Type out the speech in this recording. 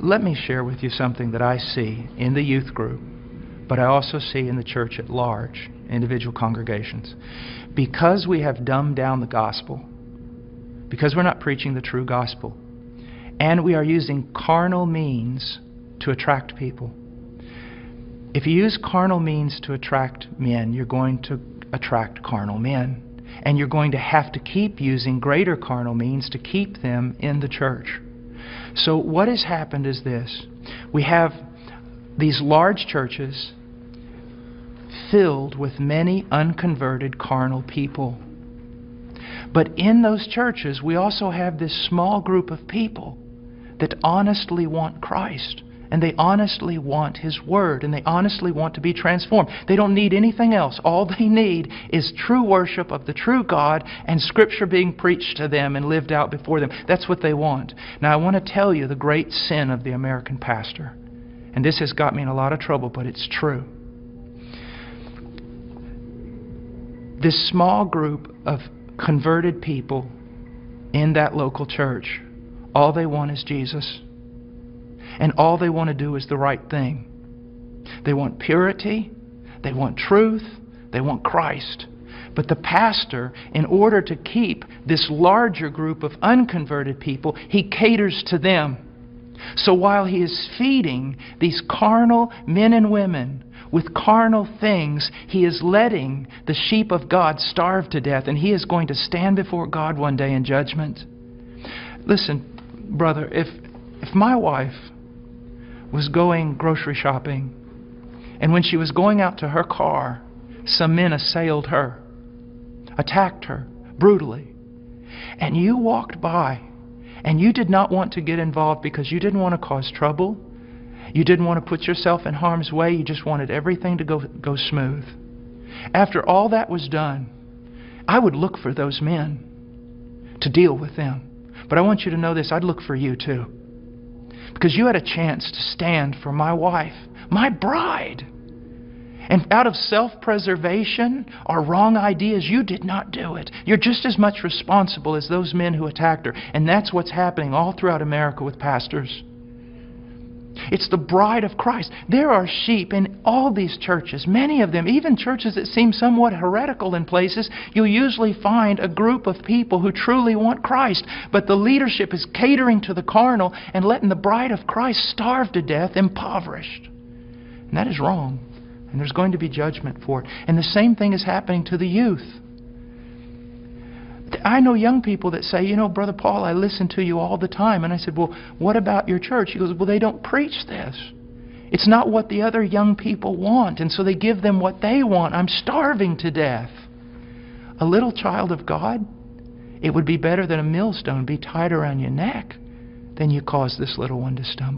let me share with you something that I see in the youth group, but I also see in the church at large, individual congregations. Because we have dumbed down the gospel, because we're not preaching the true gospel, and we are using carnal means to attract people. If you use carnal means to attract men, you're going to attract carnal men. And you're going to have to keep using greater carnal means to keep them in the church. So what has happened is this. We have these large churches filled with many unconverted carnal people. But in those churches, we also have this small group of people that honestly want Christ. And they honestly want His Word. And they honestly want to be transformed. They don't need anything else. All they need is true worship of the true God and Scripture being preached to them and lived out before them. That's what they want. Now I want to tell you the great sin of the American pastor. And this has got me in a lot of trouble, but it's true. This small group of converted people in that local church, all they want is Jesus. And all they want to do is the right thing. They want purity, they want truth, they want Christ. But the pastor, in order to keep this larger group of unconverted people, he caters to them. So while he is feeding these carnal men and women with carnal things, he is letting the sheep of God starve to death, and he is going to stand before God one day in judgment. Listen, brother, if my wife was going grocery shopping, and when she was going out to her car, some men assailed her, attacked her brutally, and you walked by, and you did not want to get involved because you didn't want to cause trouble, you didn't want to put yourself in harm's way, you just wanted everything to go smooth. After all that was done, I would look for those men to deal with them. But I want you to know this, I'd look for you too. Because you had a chance to stand for my wife, my bride. And out of self-preservation or wrong ideas, you did not do it. You're just as much responsible as those men who attacked her. And that's what's happening all throughout America with pastors. It's the bride of Christ. There are sheep in all these churches, many of them, even churches that seem somewhat heretical in places. You'll usually find a group of people who truly want Christ, but the leadership is catering to the carnal and letting the bride of Christ starve to death, impoverished. And that is wrong. And there's going to be judgment for it. And the same thing is happening to the youth. I know young people that say, you know, Brother Paul, I listen to you all the time. And I said, well, what about your church? He goes, well, they don't preach this. It's not what the other young people want. And so they give them what they want. I'm starving to death. A little child of God, it would be better than a millstone be tied around your neck than you cause this little one to stumble.